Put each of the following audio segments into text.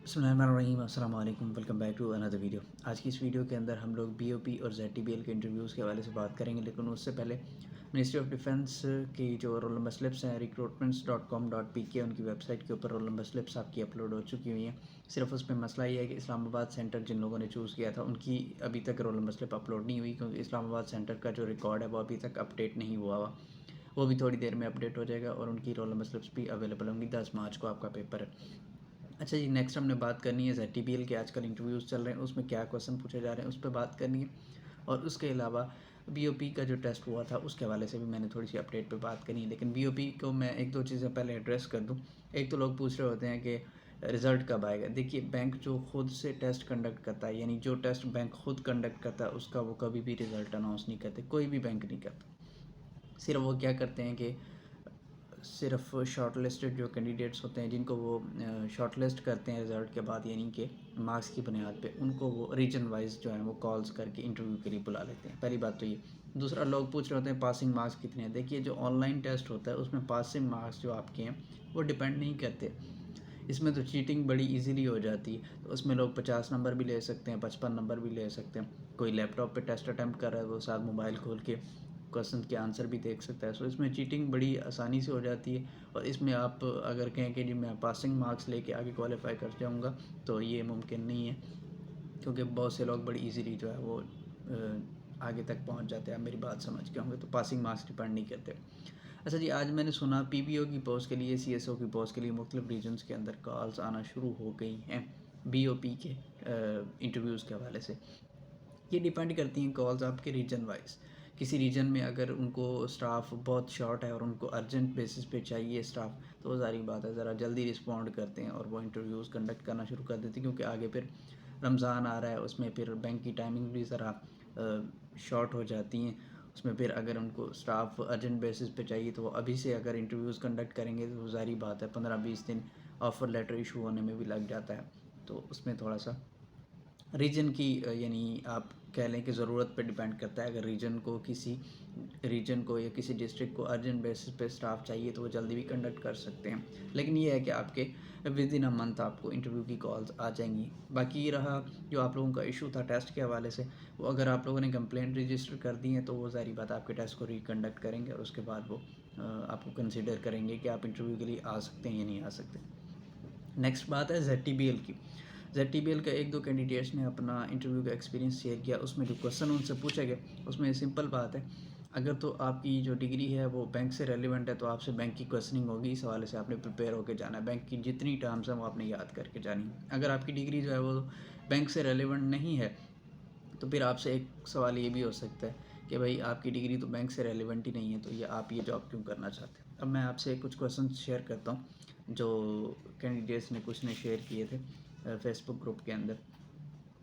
बिस्मिल्लाहिर्रहमानिर्रहीम, अस्सलाम वालेकुम, welcome back to another video. आज की इस वीडियो के अंदर हम लोग बीओपी और जेटीबीएल के इंटरव्यूज़ के हवाले से बात करेंगे, लेकिन उससे पहले मिनिस्ट्री ऑफ डिफेंस की जो रोल नंबर स्लिप्स हैं recruitments.com.pk उनकी वेबसाइट के ऊपर रोल नंबर स्लिप्स आपकी अपलोड हो चुकी हुई हैं। सिर्फ उसमें मसला ये है कि इस्लामाबाद सेंटर जिन लोगों ने चूज़ किया था उनकी अभी तक रोल नंबर स्लिप अपलोड नहीं हुई, क्योंकि इस्लामाबाद सेंटर का जो रिकॉर्ड है वो अभी तक अपडेट नहीं हुआ हुआ। वो भी थोड़ी देर में अपडेट हो जाएगा और उनकी रोल नंबर स्लिप्स भी अवेलेबल होंगी। 10 मार्च को आपका पेपर है। अच्छा जी, नेक्स्ट हमने बात करनी है ZTBL के आजकल इंटरव्यूज़ चल रहे हैं, उसमें क्या क्वेश्चन पूछे जा रहे हैं उस पर बात करनी है। और उसके अलावा BOP का जो टेस्ट हुआ था उसके हवाले से भी मैंने थोड़ी सी अपडेट पे बात करनी है। लेकिन BOP को मैं एक दो चीज़ें पहले एड्रेस कर दूं। एक तो लोग पूछ रहे होते हैं कि रिज़ल्ट कब आएगा। देखिए, बैंक जो खुद से टेस्ट कंडक्ट करता है, यानी जो टेस्ट बैंक खुद कंडक्ट करता है, उसका वो कभी भी रिज़ल्ट अनाउंस नहीं करते, कोई भी बैंक नहीं करता। सिर्फ वो क्या करते हैं कि सिर्फ शॉर्ट लिस्टेड जो कैंडिडेट्स होते हैं, जिनको वो शॉर्ट लिस्ट करते हैं रिज़ल्ट के बाद, यानी कि मार्क्स की बुनियाद पे, उनको वो रीजन वाइज जो है वो कॉल्स करके इंटरव्यू के लिए बुला लेते हैं। पहली बात तो ये। दूसरा, लोग पूछ रहे होते हैं पासिंग मार्क्स कितने हैं। देखिए, जो ऑनलाइन टेस्ट होता है उसमें पासिंग मार्क्स जो आपके हैं वो डिपेंड नहीं करते। इसमें तो चीटिंग बड़ी इजीली हो जाती है। तो उसमें लोग 50 नंबर भी ले सकते हैं, 55 नंबर भी ले सकते हैं। कोई लैपटॉप पे टेस्ट अटैम्प्ट कर रहा है, वो साथ मोबाइल खोल के क्वेश्चन के आंसर भी देख सकता है। सो इसमें चीटिंग बड़ी आसानी से हो जाती है। और इसमें आप अगर कहें कि जी मैं पासिंग मार्क्स लेके आगे क्वालिफाई कर जाऊंगा, तो ये मुमकिन नहीं है, क्योंकि बहुत से लोग बड़ी इजीली जो है वो आगे तक पहुंच जाते हैं। आप मेरी बात समझ के होंगे। तो पासिंग मार्क्स डिपेंड नहीं करते। अच्छा जी, आज मैंने सुना PBO की पोस्ट के लिए, CSO की पोस्ट के लिए मुख्तलिफ रीजन्स के अंदर कॉल्स आना शुरू हो गई हैं BOP के इंटरव्यूज़ के हवाले से। ये डिपेंड करती हैं कॉल्स आपके रीजन वाइज। किसी रीजन में अगर उनको स्टाफ बहुत शॉर्ट है और उनको अर्जेंट बेसिस पे चाहिए स्टाफ, तो वो ज़ाहिर बात है ज़रा जल्दी रिस्पॉन्ड करते हैं और वो इंटरव्यूज़ कंडक्ट करना शुरू कर देते हैं, क्योंकि आगे फिर रमज़ान आ रहा है, उसमें फिर बैंक की टाइमिंग भी ज़रा शॉर्ट हो जाती हैं। उसमें फिर अगर उनको स्टाफ अर्जेंट बेसिस पे चाहिए, तो वो अभी से अगर इंटरव्यूज़ कंडक्ट करेंगे तो ज़ाहिर बात है 15-20 दिन ऑफ़र लेटर इशू होने में भी लग जाता है। तो उसमें थोड़ा सा रीजन की यानी आप कह लें कि ज़रूरत पे डिपेंड करता है। अगर रीजन को या किसी डिस्ट्रिक्ट को अर्जेंट बेसिस पे स्टाफ चाहिए, तो वो जल्दी भी कंडक्ट कर सकते हैं। लेकिन ये है कि आपके विद इन अ मंथ आपको इंटरव्यू की कॉल्स आ जाएंगी। बाकी ये रहा जो आप लोगों का इशू था टेस्ट के हवाले से, वो अगर आप लोगों ने कंप्लेंट रजिस्टर कर दी है, तो वो ज़ाहिर बात आपके टेस्ट को रिकंडक्ट करेंगे और उसके बाद वो आपको कंसिडर करेंगे कि आप इंटरव्यू के लिए आ सकते हैं या नहीं आ सकते। नेक्स्ट बात है ZTBL की। ZTBL का एक दो कैंडिडेट्स ने अपना इंटरव्यू का एक्सपीरियंस शेयर किया। उसमें जो क्वेश्चन उनसे पूछे गए, उसमें सिंपल बात है, अगर तो आपकी जो डिग्री है वो बैंक से रेलिवेंट है, तो आपसे बैंक की क्वेश्चनिंग होगी। इस हवाले से आपने प्रिपेयर होकर जाना है। बैंक की जितनी टर्म्स हैं वो आपने याद करके जानी है। अगर आपकी डिग्री जो है वो बैंक से रेलिवेंट नहीं है, तो फिर आपसे एक सवाल ये भी हो सकता है कि भाई आपकी डिग्री तो बैंक से रेलिवेंट ही नहीं है, तो ये आप ये जॉब क्यों करना चाहते हैं। अब मैं आपसे कुछ क्वेश्चन शेयर करता हूँ जो कैंडिडेट्स ने कुछ ने शेयर किए थे फेसबुक ग्रुप के अंदर।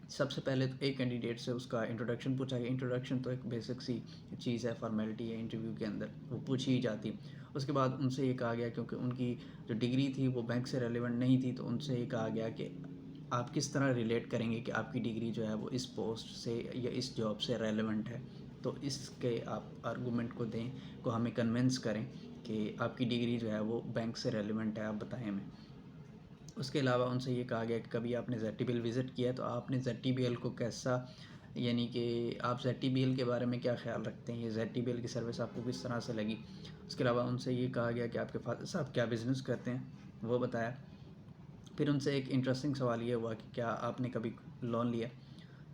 सबसे पहले तो एक कैंडिडेट से उसका इंट्रोडक्शन पूछा गया। इंट्रोडक्शन तो एक बेसिक सी चीज़ है, फॉर्मेलिटी है, इंटरव्यू के अंदर वो पूछी ही जाती। उसके बाद उनसे ये कहा गया, क्योंकि उनकी जो डिग्री थी वो बैंक से रेलिवेंट नहीं थी, तो उनसे ये कहा गया कि आप किस तरह रिलेट करेंगे कि आपकी डिग्री जो है वो इस पोस्ट से या इस जॉब से रेलेवेंट है। तो इसके आप आर्गूमेंट को दें, को हमें कन्विंस करें कि आपकी डिग्री जो है वो बैंक से रेलेवेंट है, आप बताएं हमें। उसके अलावा उनसे ये कहा गया कि कभी आपने ZTBL विज़िट किया है, तो आपने ZTBL को कैसा, यानी कि आप ZTBL के बारे में क्या ख्याल रखते हैं, ये ZTBL की सर्विस आपको किस तरह से लगी। उसके अलावा उनसे ये कहा गया कि आपके फादर साहब क्या बिज़नेस करते हैं, वो बताया। फिर उनसे एक इंटरेस्टिंग सवाल ये हुआ कि क्या आपने कभी लोन लिया।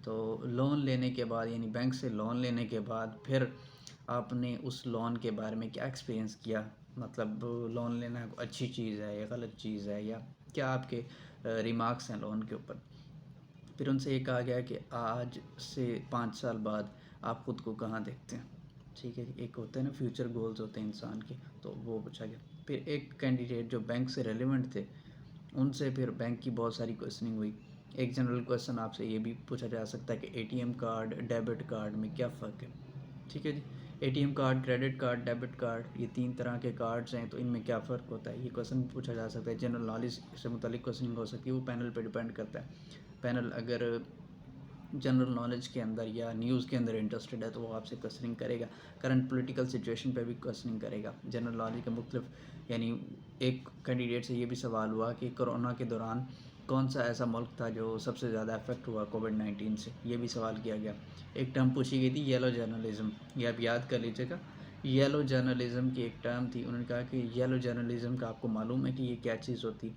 तो लोन लेने के बाद, यानी बैंक से लोन लेने के बाद, फिर आपने उस लोन के बारे में क्या एक्सपीरियंस किया, मतलब लोन लेना अच्छी चीज़ है या गलत चीज़ है, या क्या आपके रिमार्क्स हैं लोन के ऊपर। फिर उनसे ये कहा गया कि आज से 5 साल बाद आप ख़ुद को कहाँ देखते हैं। ठीक है, एक होता है ना फ्यूचर गोल्स होते हैं इंसान के, तो वो पूछा गया। फिर एक कैंडिडेट जो बैंक से रेलिवेंट थे, उनसे फिर बैंक की बहुत सारी क्वेश्चनिंग हुई। एक जनरल क्वेश्चन आपसे ये भी पूछा जा सकता है कि ATM कार्ड डेबिट कार्ड में क्या फ़र्क है। ठीक है जी, ATM card, credit card, debit card, ये 3 तरह के कार्ड्स हैं, तो इनमें क्या फ़र्क होता है, ये क्वेश्चन पूछा जा सकता है। जनरल नॉलेज से मुतालिक क्वेश्चनिंग हो सकती है, वो पैनल पे डिपेंड करता है। पैनल अगर जनरल नॉलेज के अंदर या न्यूज़ के अंदर इंटरेस्टेड है, तो वो आपसे क्वेश्चनिंग करेगा। करंट पॉलिटिकल सिचुएशन पे भी क्वेश्चनिंग करेगा। जनरल नॉलेज के मुख्तलिफ यानी ایک کینڈیڈیٹ سے یہ بھی سوال ہوا کہ کرونا کے دوران کون سا ایسا ملک تھا جو سب سے زیادہ افیکٹ ہوا کووڈ-19 سے، یہ بھی سوال کیا گیا۔ ایک ٹرم پوچھی گئی تھی یلو جرنلزم، یہ آپ یاد کر لیجیے گا۔ یلو جرنلزم کی ایک ٹرم تھی، انہوں نے کہا کہ یلو جرنلزم کا آپ کو معلوم ہے کہ یہ کیا چیز ہوتی؟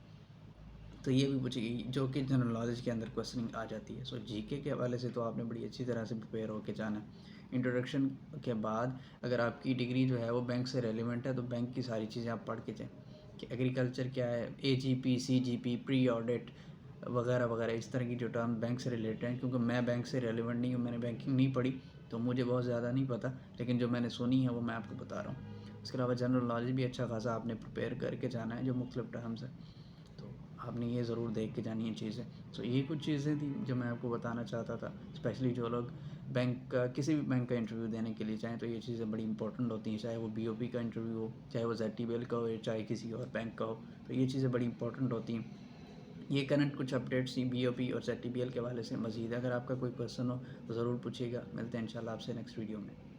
تو یہ بھی پوچھی گئی جو کہ جنرل نالج کے اندر کوسچننگ آ جاتی ہے۔ سو جی کے حوالے سے تو آپ نے بڑی اچھی طرح سے پریپیئر ہو کے جانا ہے۔ انٹروڈکشن کے بعد اگر آپ کی ڈگری جو ہے وہ بینک سے ریلیونٹ ہے تو بینک کی ساری چیزیں آپ پڑھ کے جائیں کہ ایگریکلچر کیا ہے، اے جی پی، سی جی پی، پری آڈٹ وغیرہ وغیرہ، اس طرح کی جو ٹرم بینک سے ریلیٹڈ ہیں۔ کیونکہ میں بینک سے ریلیونٹ نہیں ہوں، میں نے بینکنگ نہیں پڑھی تو مجھے بہت زیادہ نہیں پتہ، لیکن جو میں نے سنی ہے وہ میں آپ کو بتا رہا ہوں۔ اس کے علاوہ جنرل نالج بھی اچھا خاصا آپ نے پریپیئر کر کے جانا ہے، جو مختلف ٹرمز ہیں تو آپ نے یہ ضرور دیکھ کے جانی ہے چیزیں۔ سو یہ کچھ چیزیں تھیں جو میں آپ کو بتانا چاہتا تھا، اسپیشلی جو لوگ بینک کا کسی بھی بینک کا انٹرویو دینے کے لیے چاہیں تو یہ چیزیں بڑی امپورٹنٹ ہوتی ہیں، چاہے وہ بی او پی کا انٹرویو ہو، چاہے وہ زیڈ ٹی بی ایل کا ہو، چاہے کسی اور بینک کا ہو، تو یہ چیزیں بڑی امپورٹنٹ ہوتی ہیں۔ یہ کرنٹ کچھ اپڈیٹس تھیں بی او پی اور زیڈ ٹی بی ایل کے حوالے سے۔ مزید اگر آپ کا کوئی کویسچن ہو تو ضرور پوچھیے گا۔ ملتے ہیں انشاءاللہ آپ سے نیکسٹ ویڈیو میں۔